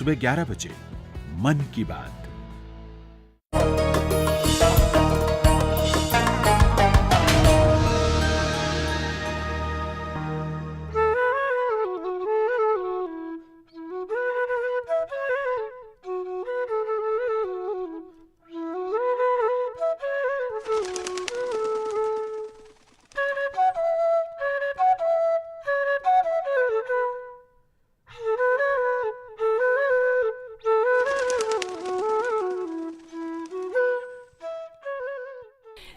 सुबह 11 बजे मन की बात।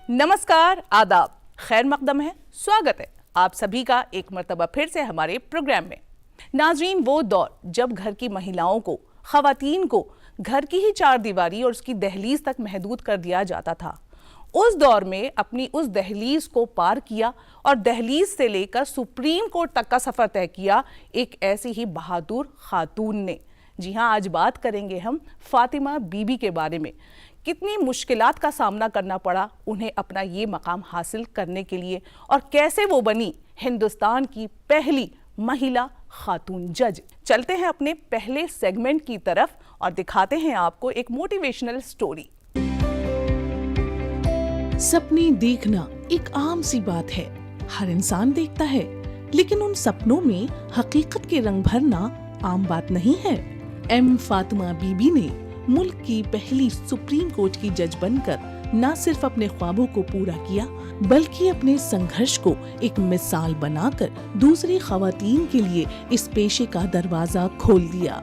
नमस्कार, आदाब, खैर मकदम है, स्वागत है आप सभी का एक मर्तबा फिर से हमारे प्रोग्राम में। नाजरीन, वो दौर जब घर की महिलाओं को, खवातीन को घर की ही चार दीवारी और उसकी दहलीज तक महदूद कर दिया जाता था। उस दौर में अपनी उस दहलीज को पार किया और दहलीज से लेकर सुप्रीम कोर्ट तक का सफर तय किया एक ऐसी ही बहादुर खातून ने। जी हाँ, आज बात करेंगे हम फातिमा बीबी के बारे में। कितनी मुश्किलात का सामना करना पड़ा उन्हें अपना ये मकाम हासिल करने के लिए और कैसे वो बनी हिंदुस्तान की पहली महिला खातून जज। चलते हैं अपने पहले सेगमेंट की तरफ और दिखाते हैं आपको एक मोटिवेशनल स्टोरी। सपने देखना एक आम सी बात है, हर इंसान देखता है, लेकिन उन सपनों में हकीकत के रंग भरना आम बात नहीं है। एम फातिमा बीबी ने मुल्क की पहली सुप्रीम कोर्ट की जज बनकर न सिर्फ अपने ख्वाबों को पूरा किया, बल्कि अपने संघर्ष को एक मिसाल बनाकर दूसरी खवातीन के लिए इस पेशे का दरवाजा खोल दिया।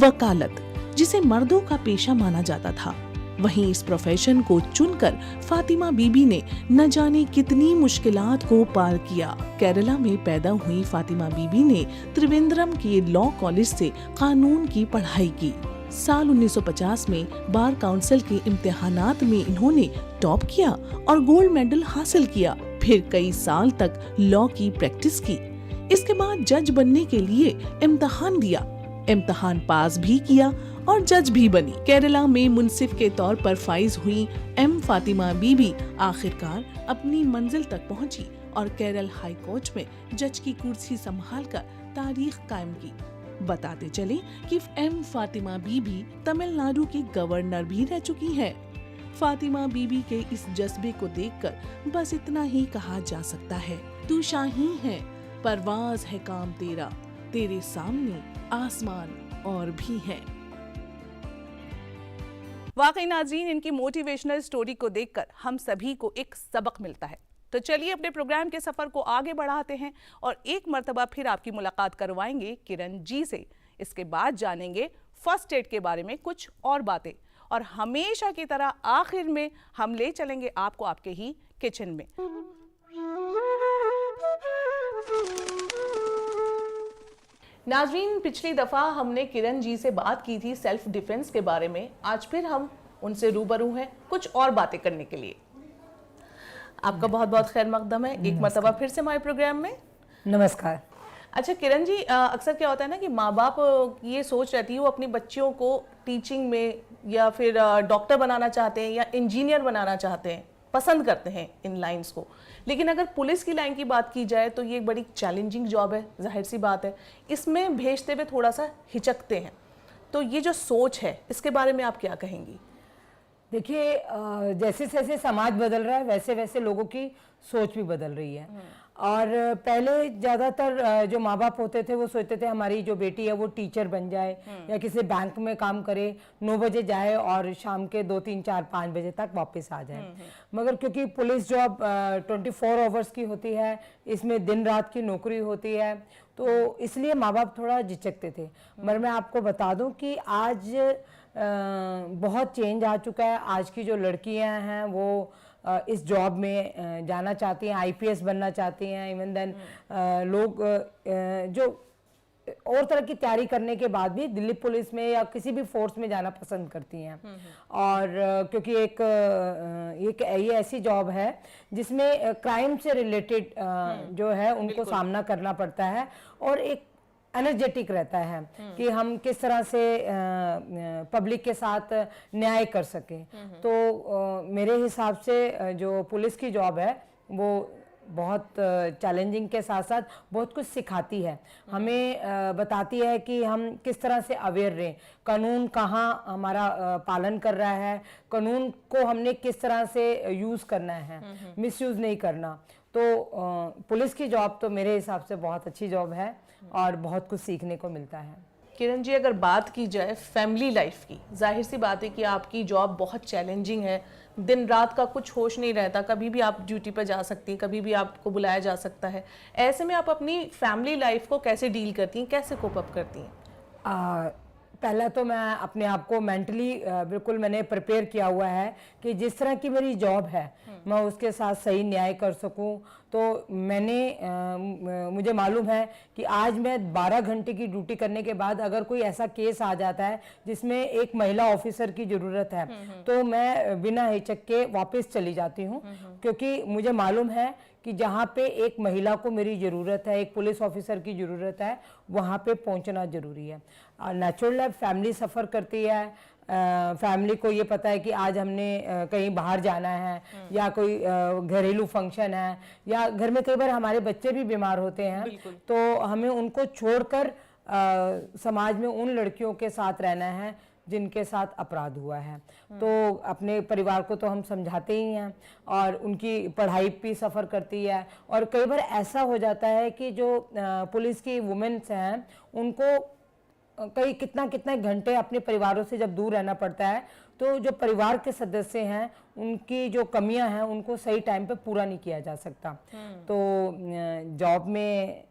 वकालत, जिसे मर्दों का पेशा माना जाता था, वहीं इस प्रोफेशन को चुनकर फातिमा बीबी ने न जाने कितनी मुश्किलात को पार किया। केरला में पैदा हुई फातिमा बीबी ने त्रिवेंद्रम के लॉ कॉलेज से कानून की पढ़ाई की। साल 1950 में बार काउंसिल के इम्तिहानात में इन्होंने टॉप किया और गोल्ड मेडल हासिल किया। फिर कई साल तक लॉ की प्रैक्टिस की। इसके बाद जज बनने के लिए इम्तिहान दिया, इम्तिहान पास भी किया और जज भी बनी। केरला में मुंसिफ के तौर पर फाइज हुई एम फातिमा बीबी आखिरकार अपनी मंजिल तक पहुंची और केरल हाई कोर्ट में जज की कुर्सी संभालकर तारीख कायम की। बताते चले कि एम फातिमा बीबी तमिलनाडु की गवर्नर भी रह चुकी हैं। फातिमा बीबी के इस जज्बे को देखकर बस इतना ही कहा जा सकता है, तू शाही है, परवाज है काम तेरा, तेरे सामने आसमान और भी है। वाकई नाज़रीन, इनकी मोटिवेशनल स्टोरी को देखकर हम सभी को एक सबक मिलता है। तो चलिए अपने प्रोग्राम के सफर को आगे बढ़ाते हैं और एक मर्तबा फिर आपकी मुलाकात करवाएंगे किरण जी से। इसके बाद जानेंगे फर्स्ट एड के बारे में कुछ और बातें और हमेशा की तरह आखिर में हम ले चलेंगे आपको आपके ही किचन में। नाजरीन, पिछली दफा हमने किरण जी से बात की थी सेल्फ डिफेंस के बारे में। आज फिर हम उनसे रूबरू हैं कुछ और बातें करने के लिए। आपका बहुत बहुत खैर मकदम है एक मरतबा फिर से हमारे प्रोग्राम में। नमस्कार। अच्छा किरण जी, अक्सर क्या होता है ना कि माँ बाप ये सोच रहती है वो अपनी बच्चियों को टीचिंग में या फिर डॉक्टर बनाना चाहते हैं या इंजीनियर बनाना चाहते हैं, पसंद करते हैं इन लाइंस को। लेकिन अगर पुलिस की लाइन की बात की जाए तो ये एक बड़ी चैलेंजिंग जॉब है, जाहिर सी बात है। इसमें भेजते हुए थोड़ा सा हिचकते हैं। तो ये जो सोच है इसके बारे में आप क्या कहेंगी? देखिए, जैसे जैसे समाज बदल रहा है वैसे वैसे लोगों की सोच भी बदल रही है। और पहले ज़्यादातर जो माँ बाप होते थे वो सोचते थे हमारी जो बेटी है वो टीचर बन जाए या किसी बैंक में काम करे, 9 बजे जाए और शाम के 2, 3, 4, 5 बजे तक वापस आ जाए। मगर क्योंकि पुलिस जॉब 24 आवर्स की होती है, इसमें दिन रात की नौकरी होती है, तो इसलिए माँ बाप थोड़ा झिझकते थे। मगर मैं आपको बता दूं कि आज बहुत चेंज आ चुका है। आज की जो लड़कियां हैं वो इस जॉब में जाना चाहती हैं, आईपीएस बनना चाहती हैं। इवन देन लोग जो और तरह की तैयारी करने के बाद भी दिल्ली पुलिस में या किसी भी फोर्स में जाना पसंद करती हैं। और क्योंकि ये ऐसी जॉब है जिसमें क्राइम से रिलेटेड जो है उनको सामना करना पड़ता है और एक एनर्जेटिक रहता है कि हम किस तरह से पब्लिक के साथ न्याय कर सकें। तो मेरे हिसाब से जो पुलिस की जॉब है वो बहुत चैलेंजिंग के साथ साथ बहुत कुछ सिखाती है। हमें बताती है कि हम किस तरह से अवेयर रहें, कानून कहाँ हमारा पालन कर रहा है, कानून को हमने किस तरह से यूज़ करना है, मिसयूज़ नहीं करना। तो पुलिस की जॉब तो मेरे हिसाब से बहुत अच्छी जॉब है और बहुत कुछ सीखने को मिलता है। किरण जी, अगर बात की जाए फैमिली लाइफ की, जाहिर सी बात है कि आपकी जॉब बहुत चैलेंजिंग है, दिन रात का कुछ होश नहीं रहता, कभी भी आप ड्यूटी पर जा सकती हैं, कभी भी आपको बुलाया जा सकता है। ऐसे में आप अपनी फैमिली लाइफ को कैसे डील करती हैं, कैसे कोप अप करती हैं? पहला तो मैं अपने आप को मेंटली बिल्कुल मैंने प्रिपेयर किया हुआ है कि जिस तरह की मेरी जॉब है मैं उसके साथ सही न्याय कर सकूं। तो मुझे मालूम है कि आज मैं 12 घंटे की ड्यूटी करने के बाद अगर कोई ऐसा केस आ जाता है जिसमें एक महिला ऑफिसर की ज़रूरत है तो मैं बिना हिचक के वापस चली जाती हूँ, क्योंकि मुझे मालूम है कि जहाँ पे एक महिला को मेरी ज़रूरत है, एक पुलिस ऑफिसर की ज़रूरत है, वहाँ पे पहुँचना ज़रूरी है। नेचुरल लाइफ फैमिली सफ़र करती है, फैमिली को ये पता है कि आज हमने कहीं बाहर जाना है या कोई घरेलू फंक्शन है, या घर में कई बार हमारे बच्चे भी बीमार होते हैं, तो हमें उनको छोड़कर समाज में उन लड़कियों के साथ रहना है जिनके साथ अपराध हुआ है। तो अपने परिवार को तो हम समझाते ही हैं और उनकी पढ़ाई भी सफ़र करती है। और कई बार ऐसा हो जाता है कि जो पुलिस की वुमेन्स हैं उनको कई कितना घंटे अपने परिवारों से जब दूर रहना पड़ता है, तो जो परिवार के सदस्य हैं उनकी जो कमियां हैं उनको सही टाइम पे पूरा नहीं किया जा सकता। तो जॉब में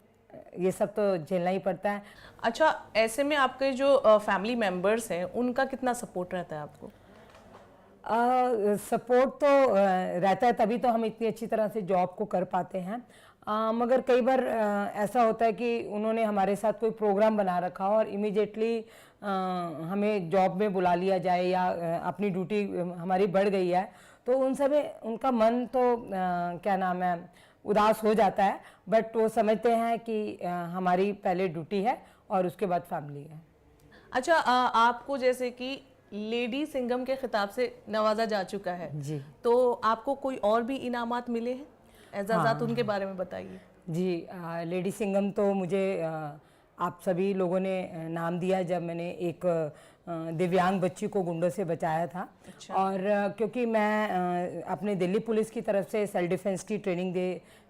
ये सब तो झेलना ही पड़ता है। अच्छा, ऐसे में आपके जो फैमिली मेंबर्स हैं उनका कितना सपोर्ट रहता है आपको? सपोर्ट तो रहता है, तभी तो हम इतनी अच्छी तरह से जॉब को कर पाते हैं। मगर कई बार ऐसा होता है कि उन्होंने हमारे साथ कोई प्रोग्राम बना रखा हो और इमीडिएटली हमें जॉब में बुला लिया जाए या अपनी ड्यूटी हमारी बढ़ गई है, तो उन समय उनका मन तो क्या नाम है उदास हो जाता है, बट वो समझते हैं कि हमारी पहले ड्यूटी है और उसके बाद फैमिली है। अच्छा, आपको जैसे कि लेडी सिंघम के खिताब से नवाजा जा चुका है जी, तो आपको कोई और भी इनामात मिले हैं एजाज़ात? उनके बारे में बताइए। जी, लेडी सिंघम तो मुझे आप सभी लोगों ने नाम दिया जब मैंने एक दिव्यांग बच्ची को गुंडों से बचाया था। अच्छा। और क्योंकि मैं अपने दिल्ली पुलिस की तरफ से सेल्फ डिफेंस की ट्रेनिंग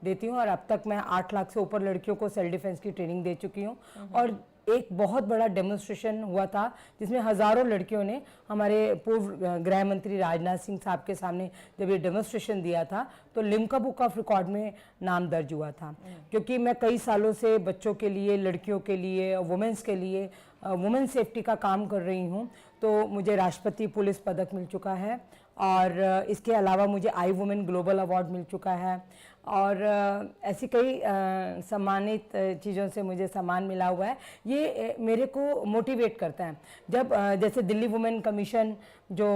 देती हूँ और अब तक मैं 8 लाख से ऊपर लड़कियों को सेल्फ डिफेंस की ट्रेनिंग दे चुकी हूँ। और एक बहुत बड़ा डेमोन्स्ट्रेशन हुआ था जिसमें हज़ारों लड़कियों ने हमारे पूर्व गृह मंत्री राजनाथ सिंह साहब के सामने जब ये डेमोन्स्ट्रेशन दिया था तो लिम्का बुक ऑफ रिकॉर्ड में नाम दर्ज हुआ था। क्योंकि मैं कई सालों से बच्चों के लिए, लड़कियों के लिए, वुमेन्स के लिए, वुमेन सेफ्टी का काम कर रही हूँ, तो मुझे राष्ट्रपति पुलिस पदक मिल चुका है और इसके अलावा मुझे आई वुमेन ग्लोबल अवार्ड मिल चुका है और ऐसी कई सम्मानित चीज़ों से मुझे सम्मान मिला हुआ है। ये मेरे को मोटिवेट करता है। जब जैसे दिल्ली वुमेन कमीशन जो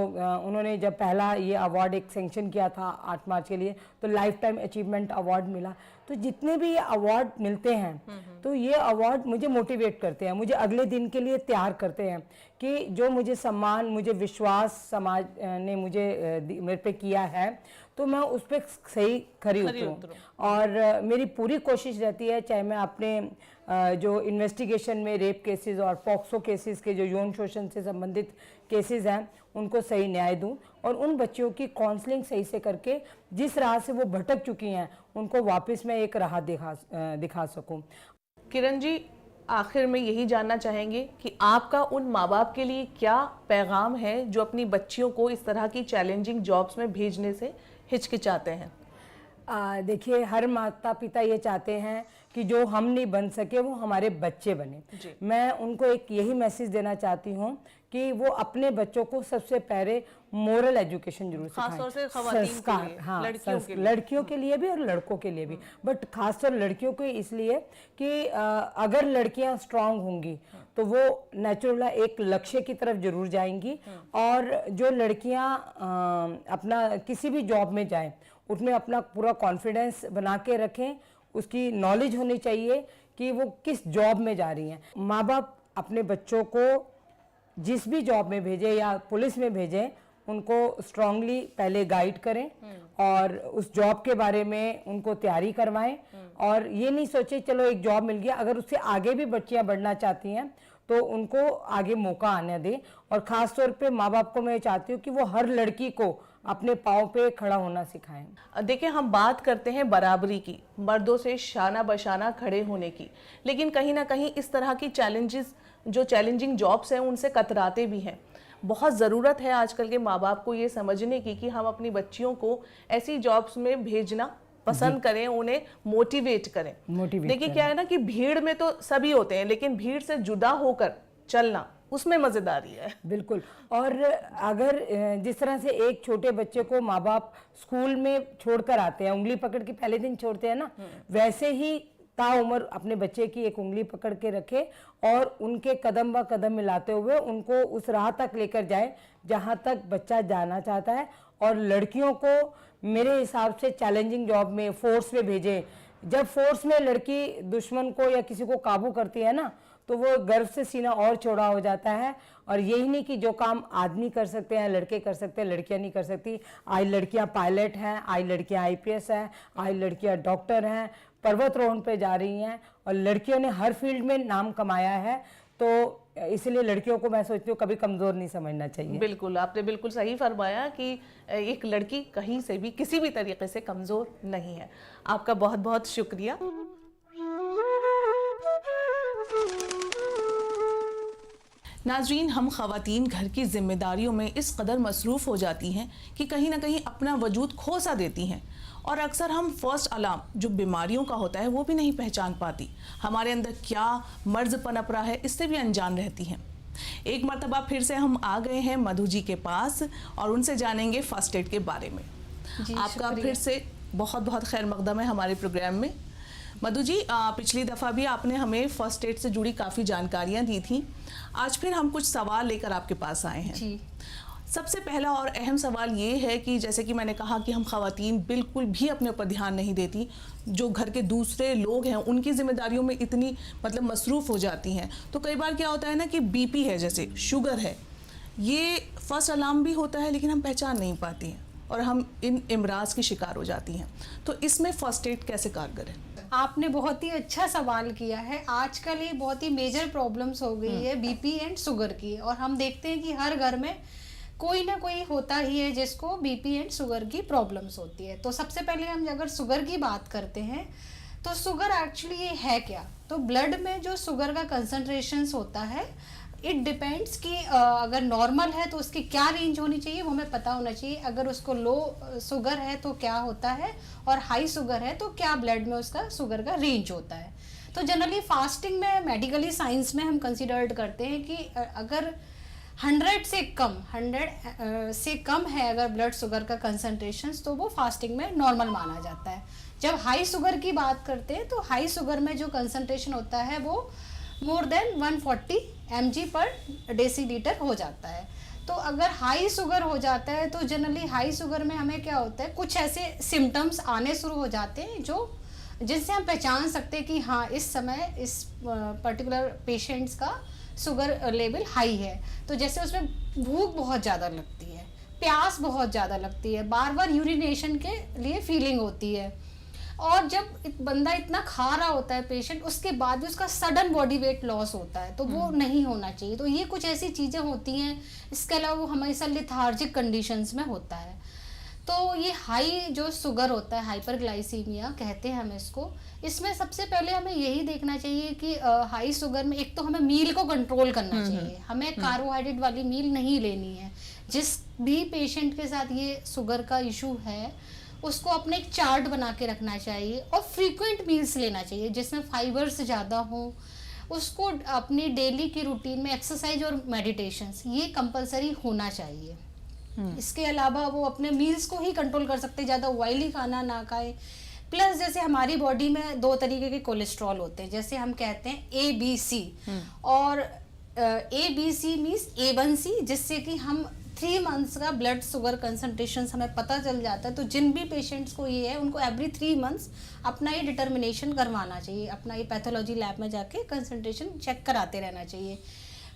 उन्होंने जब पहला ये अवार्ड एक सेंक्शन किया था 8 मार्च के लिए, तो लाइफ टाइम अचीवमेंट अवार्ड मिला। तो जितने भी ये अवार्ड मिलते हैं तो ये अवार्ड मुझे मोटिवेट करते हैं, मुझे अगले दिन के लिए तैयार करते हैं कि जो मुझे सम्मान, मुझे विश्वास समाज ने मेरे पे किया है तो मैं उस पर सही खरी उतरूं। और मेरी पूरी कोशिश रहती है, चाहे मैं अपने जो इन्वेस्टिगेशन में रेप केसेस और पॉक्सो केसेस के जो यौन शोषण से संबंधित केसेस हैं उनको सही न्याय दूं और उन बच्चियों की काउंसलिंग सही से करके जिस राह से वो भटक चुकी हैं उनको वापस मैं एक राह दिखा सकूं। किरण जी, आखिर में यही जानना चाहेंगे कि आपका उन माँ बाप के लिए क्या पैगाम है जो अपनी बच्चियों को इस तरह की चैलेंजिंग जॉब्स में भेजने से हिचकिचाते हैं? देखिए, हर माता पिता ये चाहते हैं कि जो हम नहीं बन सके वो हमारे बच्चे बने। मैं उनको एक यही मैसेज देना चाहती हूँ कि वो अपने बच्चों को सबसे पहले मोरल एजुकेशन जरूर सिखाएं, संस्कार। हाँ, लड़कियों के लिए भी और लड़कों के लिए भी, बट खासतौर लड़कियों के इसलिए कि अगर लड़कियां स्ट्रांग होंगी तो वो नेचुरल एक लक्ष्य की तरफ जरूर जाएंगी। और जो लड़कियां अपना किसी भी जॉब में जाएं उसमें अपना पूरा कॉन्फिडेंस बना के रखें, उसकी नॉलेज होनी चाहिए कि वो किस जॉब में जा रही हैं। माँ बाप अपने बच्चों को जिस भी जॉब में भेजें या पुलिस में भेजें उनको स्ट्रांगली पहले गाइड करें और उस जॉब के बारे में उनको तैयारी करवाएं और ये नहीं सोचे चलो एक जॉब मिल गया, अगर उससे आगे भी बच्चियां बढ़ना चाहती हैं तो उनको आगे मौका आने दें। और ख़ास तौर पे माँ बाप को मैं चाहती हूँ कि वो हर लड़की को अपने पाँव पे खड़ा होना सिखाएं। देखिए, हम बात करते हैं बराबरी की, मर्दों से शाना बशाना खड़े होने की, लेकिन कहीं ना कहीं इस तरह की चैलेंजेस, जो चैलेंजिंग जॉब्स हैं, उनसे कतराते भी हैं। बहुत ज़रूरत है आजकल के माँ बाप को ये समझने की कि हम अपनी बच्चियों को ऐसी जॉब्स में भेजना पसंद करें, उन्हें मोटिवेट करें। देखिए क्या है ना कि भीड़ में तो सभी होते हैं, लेकिन भीड़ से जुदा होकर चलना, उसमें मजेदारी है। बिल्कुल। और अगर जिस तरह से एक छोटे बच्चे को माँ बाप स्कूल में छोड़कर आते हैं, उंगली पकड़ के पहले दिन छोड़ते हैं ना, वैसे ही ताउम्र अपने बच्चे की एक उंगली पकड़ के रखे और उनके कदम ब कदम मिलाते हुए उनको उस राह तक लेकर जाए जहाँ तक बच्चा जाना चाहता है। और लड़कियों को मेरे हिसाब से चैलेंजिंग जॉब में, फोर्स में भेजें। जब फोर्स में लड़की दुश्मन को या किसी को काबू करती है ना, तो वो गर्व से सीना और चौड़ा हो जाता है। और यही नहीं कि जो काम आदमी कर सकते हैं, लड़के कर सकते हैं, लड़कियां नहीं कर सकती। आज लड़कियां पायलट हैं, आज लड़कियां आईपीएस हैं, आज लड़कियां डॉक्टर हैं, पर्वतारोहण पे जा रही हैं और लड़कियों ने हर फील्ड में नाम कमाया है। तो इसलिए लड़कियों को मैं सोचती हूँ कभी कमज़ोर नहीं समझना चाहिए। बिल्कुल, आपने बिल्कुल सही फरमाया कि एक लड़की कहीं से भी किसी भी तरीके से कमज़ोर नहीं है। आपका बहुत बहुत शुक्रिया। नाजरीन, हम ख़वातीन घर की जिम्मेदारियों में इस कदर मसरूफ़ हो जाती हैं कि कहीं ना कहीं अपना वजूद खो सा देती हैं और अक्सर हम फर्स्ट अलार्म जो बीमारियों का होता है वो भी नहीं पहचान पाती। हमारे अंदर क्या मर्ज पनप रहा है इससे भी अनजान रहती हैं। एक मरतबा फिर से हम आ गए हैं मधु जी के पास और उनसे जानेंगे फर्स्ट एड के बारे में। आपका फिर से बहुत बहुत खैर मकदम है हमारे प्रोग्राम में। मधु जी, पिछली दफ़ा भी आपने हमें फर्स्ट एड से जुड़ी काफ़ी जानकारियाँ दी थी। आज फिर हम कुछ सवाल लेकर आपके पास आए हैं जी। सबसे पहला और अहम सवाल ये है कि जैसे कि मैंने कहा कि हम ख़वातीन बिल्कुल भी अपने ऊपर ध्यान नहीं देती, जो घर के दूसरे लोग हैं उनकी जिम्मेदारियों में इतनी मतलब मसरूफ़ हो जाती हैं। तो कई बार क्या होता है ना कि बीपी है, जैसे शुगर है, ये फर्स्ट अलार्म भी होता है लेकिन हम पहचान नहीं पाती हैं और हम इन इमराज की शिकार हो जाती हैं। तो इसमें फर्स्ट एड कैसे कारगर है? आपने बहुत ही अच्छा सवाल किया है। आजकल ये बहुत ही मेजर प्रॉब्लम्स हो गई है बीपी एंड शुगर की, और हम देखते हैं कि हर घर में कोई ना कोई होता ही है जिसको बीपी एंड शुगर की प्रॉब्लम्स होती है। तो सबसे पहले हम अगर शुगर की बात करते हैं तो शुगर एक्चुअली ये है क्या? तो ब्लड में जो शुगर का कंसंट्रेशंस होता है, इट डिपेंड्स कि अगर नॉर्मल है तो उसकी क्या रेंज होनी चाहिए वो हमें पता होना चाहिए। अगर उसको लो शुगर है तो क्या होता है, और हाई शुगर है तो क्या ब्लड में उसका शुगर का रेंज होता है। तो जनरली फास्टिंग में, मेडिकली साइंस में हम कंसिडर्ड करते हैं कि अगर 100 से कम है अगर ब्लड शुगर का कंसंट्रेशंस, तो वो फास्टिंग में नॉर्मल माना जाता है। जब हाई शुगर की बात करते हैं तो हाई शुगर में जो कंसंट्रेशन होता है वो मोर देन 140 mg पर डेसीलीटर हो जाता है। तो अगर हाई शुगर हो जाता है तो जनरली हाई शुगर में हमें क्या होता है, कुछ ऐसे सिम्टम्स आने शुरू हो जाते हैं जो जिनसे हम पहचान सकते हैं कि हाँ इस समय इस पर्टिकुलर पेशेंट्स का शुगर लेवल हाई है। तो जैसे उसमें भूख बहुत ज़्यादा लगती है, प्यास बहुत ज़्यादा लगती है, बार बार यूरिनेशन के लिए फीलिंग होती है, और जब बंदा इतना खा रहा होता है पेशेंट, उसके बाद भी उसका सडन बॉडी वेट लॉस होता है, तो वो नहीं होना चाहिए। तो ये कुछ ऐसी चीज़ें होती हैं। इसके अलावा वो हमेशा लिथार्जिक कंडीशंस में होता है। तो ये हाई जो शुगर होता है, हाइपरग्लाइसीमिया कहते हैं हम इसको, इसमें सबसे पहले हमें यही देखना चाहिए कि हाई शुगर में एक तो हमें मील को कंट्रोल करना चाहिए। हमें कार्बोहाइड्रेट वाली मील नहीं लेनी है। जिस भी पेशेंट के साथ ये शुगर का इशू है उसको अपने एक चार्ट बना के रखना चाहिए, और फ्रीक्वेंट मील्स लेना चाहिए जिसमें फाइबर्स ज़्यादा हो। उसको अपनी डेली की रूटीन में एक्सरसाइज और मेडिटेशंस ये कंपलसरी होना चाहिए। इसके अलावा वो अपने मील्स को ही कंट्रोल कर सकते, ज़्यादा ऑयली खाना ना खाए। प्लस जैसे हमारी बॉडी में 2 तरीके के कोलेस्ट्रॉल होते हैं, जैसे हम कहते हैं ABC, और ABC मीन्स A1C, जिससे कि हम 3 मंथ्स का ब्लड शुगर कंसंट्रेशन हमें पता चल जाता है। तो जिन भी पेशेंट्स को ये है उनको एवरी 3 मंथ्स अपना ये डिटर्मिनेशन करवाना चाहिए, अपना ये पैथोलॉजी लैब में जाके कंसंट्रेशन चेक कराते रहना चाहिए।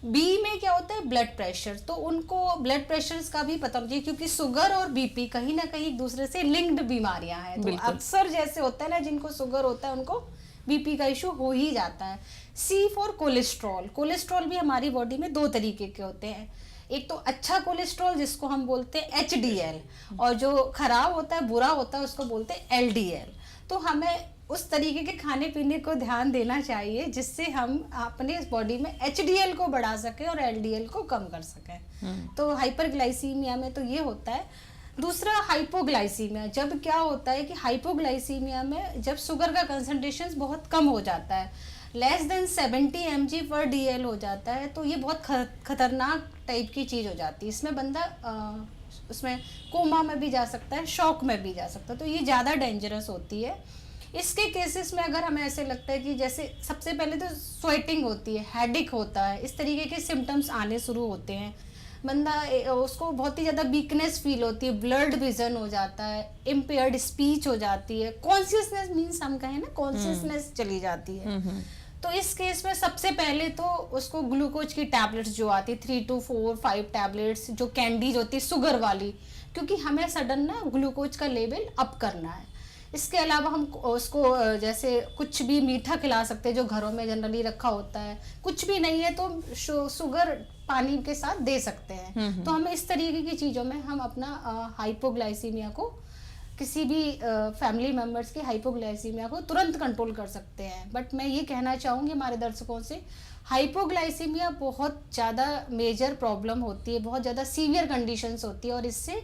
बी में क्या होता है, ब्लड प्रेशर। तो उनको ब्लड प्रेशर का भी पता होना चाहिए, क्योंकि शुगर और बीपी कहीं ना कहीं एक दूसरे से लिंक्ड बीमारियां हैं। तो अक्सर जैसे होता है ना, जिनको शुगर होता है उनको बीपी का इशू हो ही जाता है। सी फॉर कोलेस्ट्रॉल। कोलेस्ट्रॉल भी हमारी बॉडी में 2 तरीके के होते हैं, एक तो अच्छा कोलेस्ट्रॉल जिसको हम बोलते हैं HDL, और जो खराब होता है, बुरा होता है, उसको बोलते हैं LDL। तो हमें उस तरीके के खाने पीने को ध्यान देना चाहिए जिससे हम अपने बॉडी में HDL को बढ़ा सके और LDL को कम कर सकें। तो हाइपरग्लाइसीमिया में तो ये होता है। दूसरा हाइपोग्लाइसीमिया। जब क्या होता है कि हाइपोग्लाइसीमिया में जब शुगर का कंसंट्रेशन बहुत कम हो जाता है, लेस देन 70 mg/dl हो जाता है, तो ये बहुत खतरनाक टाइप की चीज़ हो जाती है। इसमें बंदा उसमें कोमा में भी जा सकता है, शॉक में भी जा सकता है, तो ये ज़्यादा डेंजरस होती है। इसके केसेस में अगर हमें ऐसे लगता है कि जैसे सबसे पहले तो स्वेटिंग होती है, हेडेक होता है, इस तरीके के सिम्टम्स आने शुरू होते हैं, बंदा उसको बहुत ही ज़्यादा वीकनेस फील होती है, ब्लड विजन हो जाता है, इम्पेयर्ड स्पीच हो जाती है, कॉन्शियसनेस मीन्स हम कहें ना, कॉन्शियसनेस चली जाती है। तो इस केस में सबसे पहले तो उसको ग्लूकोज की टैबलेट्स जो आती है 3 to 4-5 टैबलेट्स, जो कैंडीज होती है शुगर वाली, क्योंकि हमें सडन ना ग्लूकोज का लेवल अप करना है। इसके अलावा हम उसको जैसे कुछ भी मीठा खिला सकते हैं जो घरों में जनरली रखा होता है, कुछ भी नहीं है तो शुगर पानी के साथ दे सकते हैं। तो हमें इस तरीके की चीज़ों में हम अपना हाइपोग्लाइसीमिया को, किसी भी फैमिली मेम्बर्स की हाइपोग्लाइसीमिया को तुरंत कंट्रोल कर सकते हैं। बट मैं ये कहना चाहूँगी हमारे दर्शकों से, हाइपोग्लाइसीमिया बहुत ज़्यादा मेजर प्रॉब्लम होती है, बहुत ज़्यादा सीवियर कंडीशंस होती है, और इससे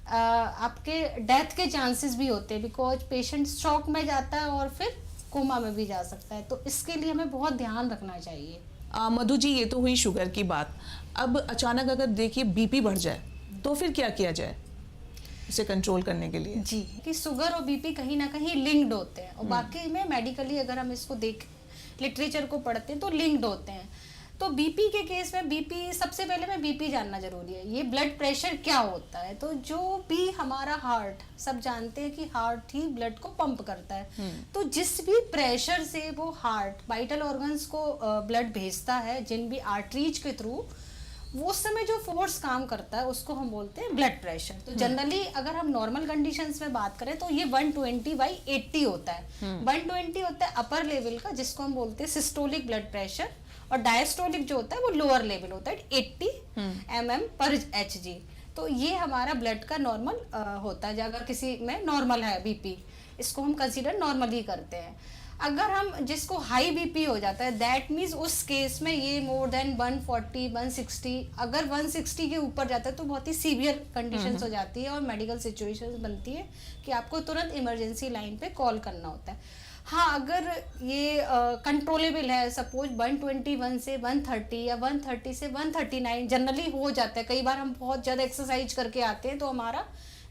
आपके डेथ के चांसेस भी होते हैं, बिकॉज पेशेंट शॉक में जाता है और फिर कोमा में भी जा सकता है। तो इसके लिए हमें बहुत ध्यान रखना चाहिए। मधु जी, ये तो हुई शुगर की बात। अब अचानक अगर देखिए बीपी बढ़ जाए तो फिर क्या किया जाए इसे कंट्रोल करने के लिए? जी, कि शुगर और बीपी कहीं ना कहीं लिंक्ड होते हैं, और बाकी में मेडिकली अगर हम इसको देख लिटरेचर को पढ़ते हैं तो लिंक्ड होते हैं। तो बीपी के केस में बीपी, सबसे पहले में बीपी जानना जरूरी है। ये ब्लड प्रेशर क्या होता है? तो जो भी हमारा हार्ट, सब जानते हैं कि हार्ट ही ब्लड को पंप करता है, तो जिस भी प्रेशर से वो हार्ट वाइटल ऑर्गन्स को ब्लड भेजता है, जिन भी आर्टरीज के थ्रू, वो उस समय जो फोर्स काम करता है उसको हम बोलते हैं ब्लड प्रेशर। तो जनरली अगर हम नॉर्मल कंडीशंस में बात करें तो ये 120/80 होता है। 120 होता है अपर लेवल का, जिसको हम बोलते हैं सिस्टोलिक ब्लड प्रेशर, और डायस्टोलिक जो होता है वो लोअर लेवल होता है 80 mm/Hg। तो ये हमारा ब्लड का नॉर्मल होता है। अगर किसी में नॉर्मल है बीपी, इसको हम कंसीडर नॉर्मल ही करते हैं। अगर हम जिसको हाई बीपी हो जाता है, दैट मीन्स उस केस में ये मोर देन 140, 160, अगर 160 के ऊपर जाता है तो बहुत ही सीवियर कंडीशंस हो जाती है, और मेडिकल सिचुएशंस बनती है कि आपको तुरंत इमरजेंसी लाइन पे कॉल करना होता है। हाँ, अगर ये कंट्रोलेबल है, सपोज 121 से 130 या 130 से 139 जनरली हो जाता है। कई बार हम बहुत ज़्यादा एक्सरसाइज करके आते हैं तो हमारा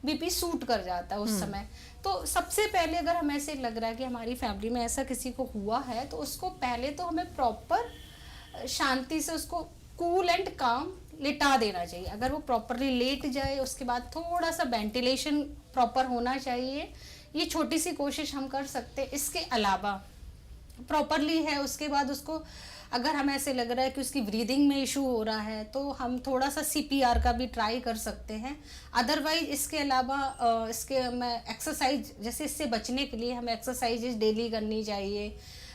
बीपी सूट कर जाता है उस समय। तो सबसे पहले अगर हमें ऐसे लग रहा है कि हमारी फैमिली में ऐसा किसी को हुआ है, तो उसको पहले तो हमें प्रॉपर शांति से उसको कूल एंड काम लिटा देना चाहिए। अगर वो प्रॉपरली लेट जाए, उसके बाद थोड़ा सा वेंटिलेशन प्रॉपर होना चाहिए। ये छोटी सी कोशिश हम कर सकते हैं। इसके अलावा प्रॉपरली है, उसके बाद उसको अगर हमें ऐसे लग रहा है कि उसकी ब्रीदिंग में इशू हो रहा है तो हम थोड़ा सा CPR का भी ट्राई कर सकते हैं। अदरवाइज इसके अलावा इसके हमें एक्सरसाइज, जैसे इससे बचने के लिए हमें एक्सरसाइजेज डेली करनी चाहिए,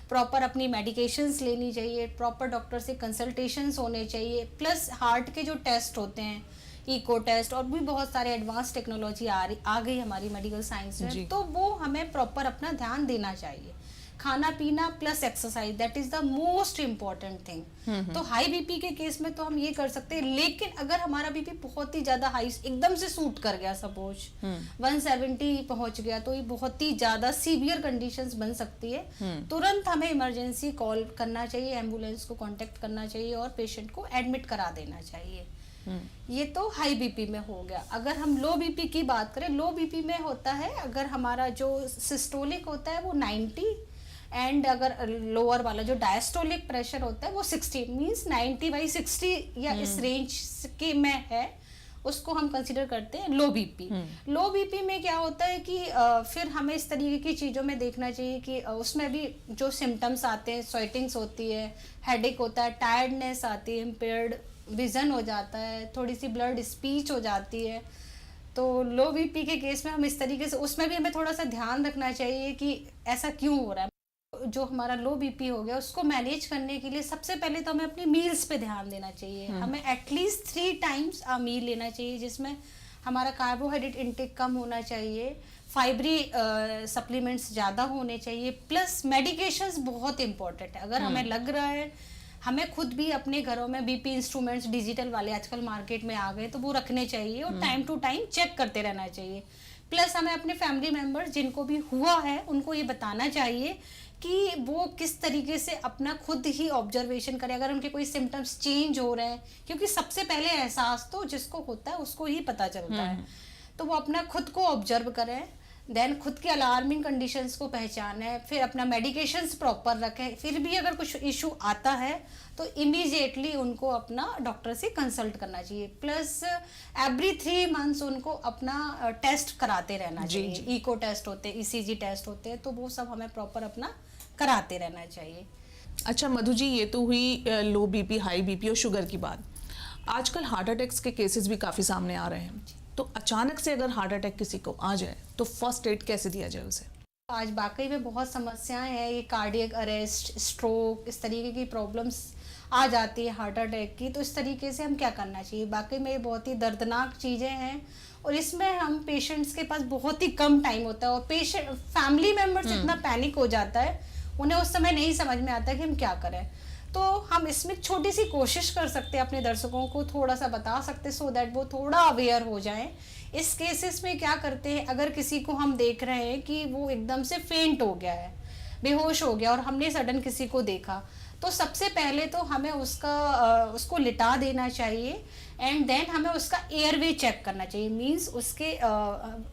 प्रॉपर अपनी मेडिकेशंस लेनी चाहिए, प्रॉपर डॉक्टर से कंसल्टेशंस होने चाहिए, प्लस हार्ट के जो टेस्ट होते हैं, इको टेस्ट, और भी बहुत सारे एडवांस टेक्नोलॉजी आ गई हमारी मेडिकल साइंस में, तो वो हमें प्रॉपर अपना ध्यान देना चाहिए। खाना पीना plus exercise, that is the most important thing. तो हाई बीपी के केस में तो हम ये कर सकते हैं, लेकिन अगर हमारा बीपी बहुत ही ज्यादा हाई एकदम से शूट कर गया, सपोज 170 पहुंच गया, तो ये बहुत ही ज्यादा सीवियर कंडीशंस बन सकती है। तुरंत हमें इमरजेंसी कॉल करना चाहिए, एम्बुलेंस को कांटेक्ट करना चाहिए और पेशेंट को एडमिट करा देना चाहिए। ये तो हाई बीपी में हो गया। अगर हम लो बीपी की बात करें, लो बीपी में होता है अगर हमारा जो सिस्टोलिक होता है वो 90, एंड अगर लोअर वाला जो डायस्टोलिक प्रेशर होता है वो 60, मींस 90/60 या इस रेंज के में है, उसको हम कंसीडर करते हैं लो बीपी। लो बीपी में क्या होता है कि फिर हमें इस तरीके की चीज़ों में देखना चाहिए कि उसमें भी जो सिम्टम्स आते हैं, स्वेटिंग्स होती है, हेडेक होता है, टायर्डनेस आती है, इम्पेयर्ड विजन हो जाता है, थोड़ी सी ब्लड स्पीच हो जाती है। तो लो बीपी के केस में हम इस तरीके से, उसमें भी हमें थोड़ा सा ध्यान रखना चाहिए कि ऐसा क्यों हो रहा है। जो हमारा लो बीपी हो गया उसको मैनेज करने के लिए सबसे पहले तो हमें अपनी मील्स पे ध्यान देना चाहिए। हमें एटलीस्ट 3 टाइम्स मील लेना चाहिए, जिसमें हमारा कार्बोहाइड्रेट इंटेक कम होना चाहिए, फाइबरी सप्लीमेंट्स ज़्यादा होने चाहिए, प्लस मेडिकेशंस बहुत इंपॉर्टेंट है। अगर हमें लग रहा है, हमें खुद भी अपने घरों में बीपी इंस्ट्रूमेंट्स डिजिटल वाले आजकल मार्केट में आ गए, तो वो रखने चाहिए और टाइम टू टाइम चेक करते रहना चाहिए। प्लस हमें अपने फैमिली मेम्बर्स जिनको भी हुआ है उनको ये बताना चाहिए कि वो किस तरीके से अपना खुद ही ऑब्जर्वेशन करें अगर उनके कोई सिम्टम्स चेंज हो रहे हैं, क्योंकि सबसे पहले एहसास तो जिसको होता है उसको ही पता चलता है। तो वो अपना खुद को ऑब्जर्व करें, देन खुद के अलार्मिंग कंडीशंस को पहचानें, फिर अपना मेडिकेशंस प्रॉपर रखें। फिर भी अगर कुछ इशू आता है तो इमीडिएटली उनको अपना डॉक्टर से कंसल्ट करना चाहिए। प्लस एवरी 3 मंथ्स उनको अपना टेस्ट कराते रहना चाहिए। इको टेस्ट होते हैं, ईसीजी टेस्ट होते हैं, तो वो सब हमें प्रॉपर अपना कराते रहना चाहिए। अच्छा मधु जी, ये तो हुई लो बीपी, हाई बीपी और शुगर की बात। आजकल हार्ट अटैक्स के केसेस भी काफ़ी सामने आ रहे हैं, तो अचानक से अगर हार्ट अटैक किसी को आ जाए तो फर्स्ट एड कैसे दिया जाए उसे? आज वाकई में बहुत समस्याएं हैं, ये कार्डियक अरेस्ट, स्ट्रोक, इस तरीके की प्रॉब्लम्स आ जाती है हार्ट अटैक की। तो इस तरीके से हम क्या करना चाहिए? वाकई में ये बहुत ही दर्दनाक चीज़ें हैं और इसमें हम पेशेंट्स के पास बहुत ही कम टाइम होता है और पेशेंट फैमिली मेम्बर्स इतना पैनिक हो जाता है, उन्हें उस समय नहीं समझ में आता कि हम क्या करें। तो हम इसमें छोटी सी कोशिश कर सकते हैं, अपने दर्शकों को थोड़ा सा बता सकते, सो दैट वो थोड़ा अवेयर हो जाएं। इस केसेस में क्या करते हैं, अगर किसी को हम देख रहे हैं कि वो एकदम से फेंट हो गया है, बेहोश हो गया और हमने सडन किसी को देखा, तो सबसे पहले तो हमें उसको लिटा देना चाहिए एंड देन हमें उसका एयरवे चेक करना चाहिए। मींस उसके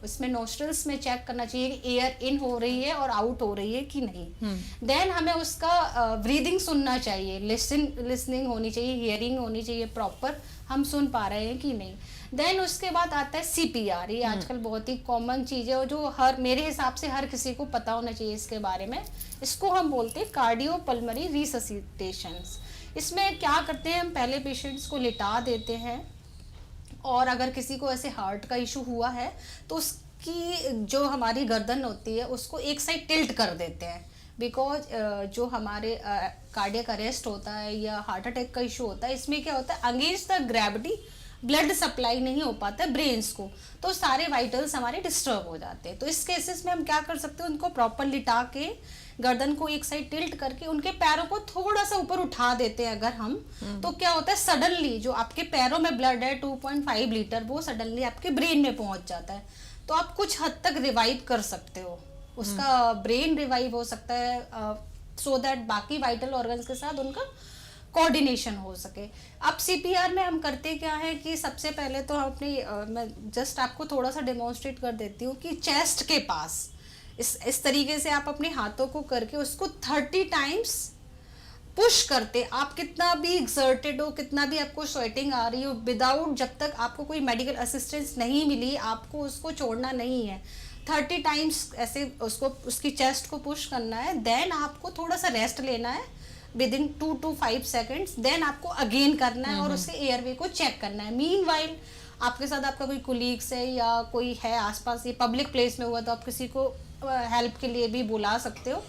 इसमें नोस्ट्रल्स में चेक करना चाहिए कि एयर इन हो रही है और आउट हो रही है कि नहीं। देन हमें उसका ब्रीदिंग सुनना चाहिए, लिसनिंग होनी चाहिए, हियरिंग होनी चाहिए प्रॉपर, हम सुन पा रहे हैं कि नहीं। देन उसके बाद आता है CPR। ये आजकल बहुत ही कॉमन चीज़ है और जो मेरे हिसाब से हर किसी को पता होना चाहिए इसके बारे में। इसको हम बोलते हैं कार्डियोपल्मोनरी रिससिटेशंस। इसमें क्या करते हैं, हम पहले पेशेंट्स को लिटा देते हैं और अगर किसी को ऐसे हार्ट का इशू हुआ है तो उसकी जो हमारी गर्दन होती है उसको एक साइड टिल्ट कर देते हैं, बिकॉज जो हमारे कार्डियक अरेस्ट होता है या हार्ट अटैक का इशू होता है, इसमें क्या होता है, against the gravity blood supply नहीं हो पाता है ब्रेन्स को, तो सारे वाइटल्स हमारे डिस्टर्ब हो जाते हैं। तो इस केसेस में हम क्या कर सकते हैं, उनको प्रॉपर लिटा के गर्दन को एक साइड टिल्ट करके उनके पैरों को थोड़ा सा ऊपर उठा देते हैं अगर हम, तो क्या होता है, सडनली जो आपके पैरों में ब्लड है 2.5 लीटर वो सडनली आपके ब्रेन में पहुंच जाता है, तो आप कुछ हद तक रिवाइव कर सकते हो, उसका ब्रेन रिवाइव हो सकता है, सो दैट बाकी वाइटल ऑर्गन्स के साथ उनका कोऑर्डिनेशन हो सके। अब CPR में हम करते क्या है कि सबसे पहले तो हम मैं जस्ट आपको थोड़ा सा डेमोन्स्ट्रेट कर देती हूँ कि चेस्ट के पास इस तरीके से आप अपने हाथों को करके उसको 30 टाइम्स पुश करते, आप कितना भी एक्सर्टेड हो, कितना भी आपको स्वेटिंग आ रही हो, विदाउट, जब तक आपको कोई मेडिकल असिस्टेंस नहीं मिली, आपको उसको छोड़ना नहीं है। 30 टाइम्स ऐसे उसकी चेस्ट को पुश करना है। देन आपको थोड़ा सा रेस्ट लेना है within 2 to 5 seconds. Then आपको अगेन करना है और उसके एयरवे को चेक करना है। मीनवाइल आपके साथ आपका कोई कोलीग्स है या कोई है आसपास, ये पब्लिक प्लेस में हुआ तो आप किसी को हेल्प के लिए भी बुला सकते हो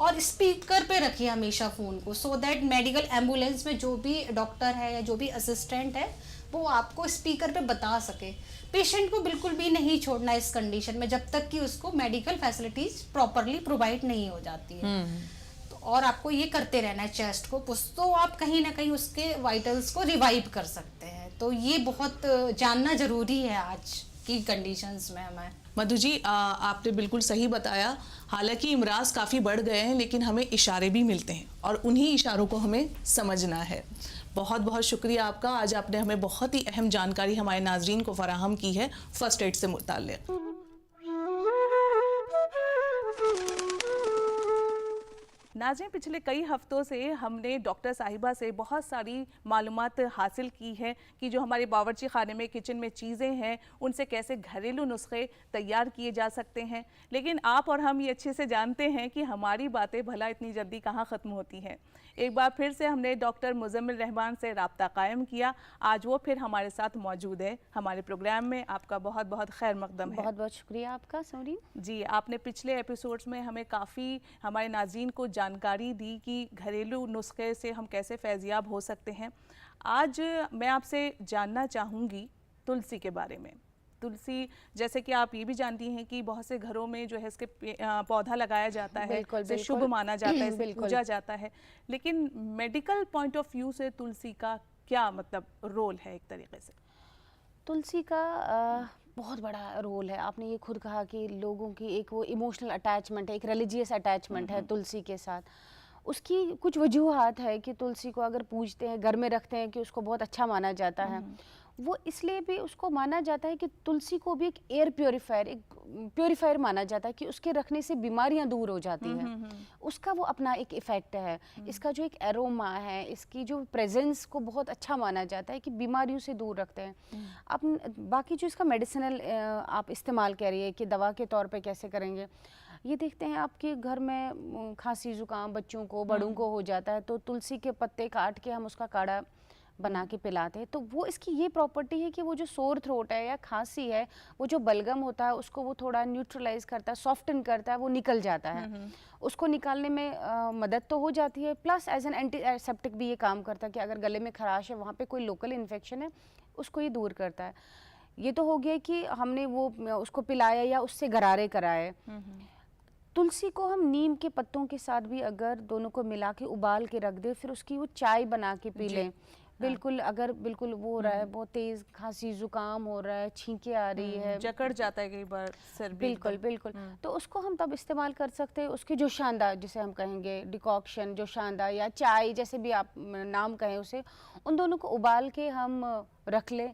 और स्पीकर पे रखिए हमेशा फ़ोन को, सो दैट मेडिकल एम्बुलेंस में जो भी डॉक्टर है या जो भी असिस्टेंट है वो आपको स्पीकर पे बता सके। पेशेंट को बिल्कुल भी नहीं छोड़ना इस कंडीशन में जब तक कि उसको मेडिकल फैसिलिटीज प्रॉपरली प्रोवाइड नहीं हो जाती है। तो और आपको ये करते रहना है चेस्ट को पुश, तो आप कहीं ना कहीं उसके वाइटल्स को रिवाइव कर सकते हैं। तो ये बहुत जानना जरूरी है आज की कंडीशंस में हमें। मधु जी, आपने बिल्कुल सही बताया। हालांकि इमराज काफ़ी बढ़ गए हैं लेकिन हमें इशारे भी मिलते हैं और उन्हीं इशारों को हमें समझना है। बहुत बहुत शुक्रिया आपका, आज आपने हमें बहुत ही अहम जानकारी हमारे नाजरीन को फराहम की है फर्स्ट एड से मुताल्लिक़। नाज़रीन, पिछले कई हफ्तों से हमने डॉक्टर साहिबा से बहुत सारी मालूमात हासिल की है कि जो हमारे बावर्ची खाने में, किचन में चीज़ें हैं, उनसे कैसे घरेलू नुस्खे तैयार किए जा सकते हैं। लेकिन आप और हम ये अच्छे से जानते हैं कि हमारी बातें भला इतनी जल्दी कहाँ ख़त्म होती हैं। एक बार फिर से हमने डॉक्टर मुज़म्मिल रहमान से राब्ता कायम किया। आज वो फिर हमारे साथ मौजूद है हमारे प्रोग्राम में। आपका बहुत बहुत खैर मकदम है। बहुत बहुत शुक्रिया आपका सोरीन जी, आपने पिछले एपिसोड्स में हमें काफ़ी हमारे नाज़रीन को जानकारी दी कि घरेलू नुस्खे से हम कैसे फैज़याब हो सकते हैं। आज मैं आपसे जानना चाहूँगी तुलसी के बारे में। तुलसी, जैसे कि आप ये भी जानती हैं कि बहुत से घरों में जो है इसके पौधा लगाया जाता है, इसे शुभ माना जाता है, इसे पूजा जाता है। लेकिन मेडिकल पॉइंट ऑफ व्यू से तुलसी का क्या मतलब रोल है? एक तरीके से तुलसी का बहुत बड़ा रोल है। आपने ये खुद कहा कि लोगों की एक वो इमोशनल अटैचमेंट है, एक रिलीजियस अटैचमेंट है तुलसी के साथ। उसकी कुछ वजूहात है कि तुलसी को अगर पूजते हैं, घर में रखते हैं, कि उसको बहुत अच्छा माना जाता है। वो इसलिए भी उसको माना जाता है कि तुलसी को भी एक एयर प्योरीफायर, एक प्योरीफायर माना जाता है कि उसके रखने से बीमारियां दूर हो जाती हैं। उसका वो अपना एक इफ़ेक्ट है। इसका जो एक एरोमा है, इसकी जो प्रेजेंस को बहुत अच्छा माना जाता है कि बीमारियों से दूर रखते हैं। अब बाकी जो इसका मेडिसिनल आप इस्तेमाल कर रही है कि दवा के तौर पे कैसे करेंगे, ये देखते हैं आपके घर में खांसी ज़ुकाम बच्चों को, बड़ों को हो जाता है तो तुलसी के पत्ते काट के हम उसका काढ़ा बना के पिलाते हैं। तो वो इसकी ये प्रॉपर्टी है कि वो जो सोर थ्रोट है या खांसी है, वो जो बलगम होता है उसको वो थोड़ा न्यूट्रलाइज करता है, सॉफ्टन करता है, वो निकल जाता है। उसको निकालने में मदद तो हो जाती है, प्लस एज एन एंटीसेप्टिक भी ये काम करता है कि अगर गले में खराश है, वहाँ पे कोई लोकल इन्फेक्शन है, उसको ये दूर करता है। ये तो हो गया कि हमने वो उसको पिलाया या उससे गरारे कराए। तुलसी को हम नीम के पत्तों के साथ भी अगर दोनों को मिला के उबाल के रख दे, फिर उसकी वो चाय बना के पी लें, बिल्कुल अगर बिल्कुल वो हो रहा है, बहुत तेज खांसी जुकाम हो रहा है, छींके आ रही है, जकड़ जाता है कई बार सर भी, बिल्कुल बिल्कुल, तो उसको हम तब इस्तेमाल कर सकते हैं। उसकी जो शानदार, जिसे हम कहेंगे डिकॉक्शन, जो शानदार या चाय जैसे भी आप नाम कहें उसे, उन दोनों को उबाल के हम रख लें,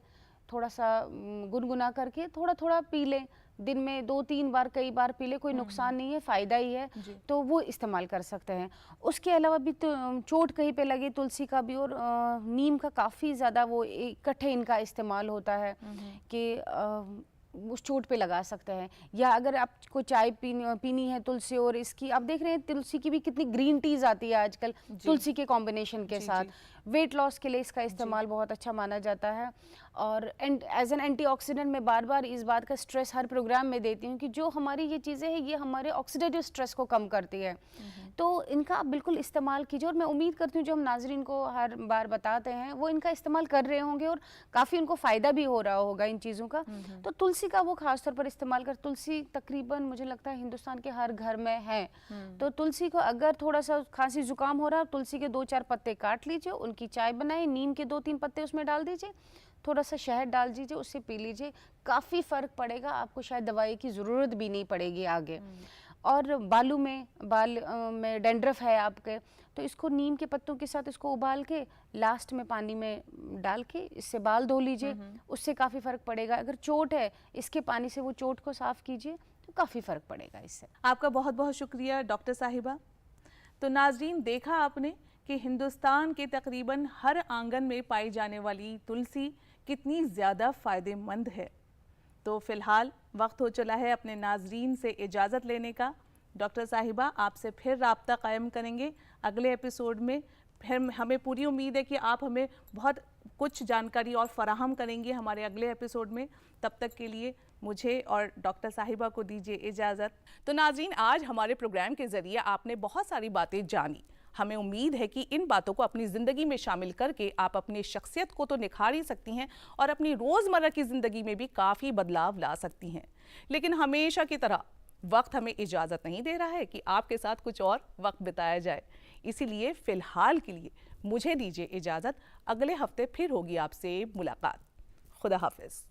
थोड़ा सा गुनगुना करके थोड़ा थोड़ा पी लें, दिन में 2-3 बार, कई बार पी ले, कोई नुकसान नहीं है, फ़ायदा ही है, तो वो इस्तेमाल कर सकते हैं। उसके अलावा भी तो चोट कहीं पे लगे, तुलसी का भी और नीम का काफ़ी ज़्यादा वो इकट्ठे इनका इस्तेमाल होता है कि उस चोट पे लगा सकते हैं। या अगर आपको चाय पीनी है तुलसी, और इसकी आप देख रहे हैं तुलसी की भी कितनी ग्रीन टीज़ आती है आजकल तुलसी के कॉम्बिनेशन के साथ। वेट लॉस के लिए इसका इस्तेमाल बहुत अच्छा माना जाता है। और एज एन एंटीऑक्सीडेंट मैं बार बार इस बात का स्ट्रेस हर प्रोग्राम में देती हूँ कि जो हमारी ये चीज़ें हैं, ये हमारे ऑक्सीडेटिव स्ट्रेस को कम करती है, तो इनका आप बिल्कुल इस्तेमाल कीजिए। और मैं उम्मीद करती हूँ जो हम नाजरीन को हर बार बताते हैं वो इनका इस्तेमाल कर रहे होंगे और काफ़ी उनको फ़ायदा भी हो रहा होगा इन चीज़ों का। तो तुलसी का वो खास तौर पर इस्तेमाल कर, तुलसी तकरीबन मुझे लगता है हिंदुस्तान के हर घर में है। तो तुलसी को अगर थोड़ा सा खांसी जुकाम हो रहा है, तुलसी के 2-4 पत्ते काट लीजिए, उनकी चाय बनाए, नीम के 2-3 पत्ते उसमें डाल दीजिए, थोड़ा सा शहद डाल दीजिए, उससे पी लीजिए, काफ़ी फ़र्क पड़ेगा, आपको शायद दवाई की ज़रूरत भी नहीं पड़ेगी आगे। और बाल में डैंड्रफ है आपके, तो इसको नीम के पत्तों के साथ इसको उबाल के लास्ट में पानी में डाल के इससे बाल धो लीजिए, उससे काफ़ी फ़र्क पड़ेगा। अगर चोट है, इसके पानी से वो चोट को साफ़ कीजिए, तो काफ़ी फ़र्क पड़ेगा इससे। आपका बहुत बहुत शुक्रिया डॉक्टर साहिबा। तो नाजरीन, देखा आपने कि हिंदुस्तान के तकरीबन हर आंगन में पाई जाने वाली तुलसी कितनी ज़्यादा फ़ायदेमंद है। तो फ़िलहाल वक्त हो चला है अपने नाजरीन से इजाज़त लेने का। डॉक्टर साहिबा, आपसे फिर राब्ता कायम करेंगे अगले एपिसोड में। फिर हमें पूरी उम्मीद है कि आप हमें बहुत कुछ जानकारी और फराहम करेंगे हमारे अगले एपिसोड में। तब तक के लिए मुझे और डॉक्टर साहिबा को दीजिए इजाज़त। तो नाज़रीन, आज हमारे प्रोग्राम के ज़रिए आपने बहुत सारी बातें जानी। हमें उम्मीद है कि इन बातों को अपनी ज़िंदगी में शामिल करके आप अपनी शख्सियत को तो निखार ही सकती हैं और अपनी रोज़मर्रा की ज़िंदगी में भी काफ़ी बदलाव ला सकती हैं। लेकिन हमेशा की तरह वक्त हमें इजाज़त नहीं दे रहा है कि आपके साथ कुछ और वक्त बिताया जाए। इसीलिए फ़िलहाल के लिए मुझे दीजिए इजाज़त। अगले हफ्ते फिर होगी आपसे मुलाकात। खुदा हाफिज़।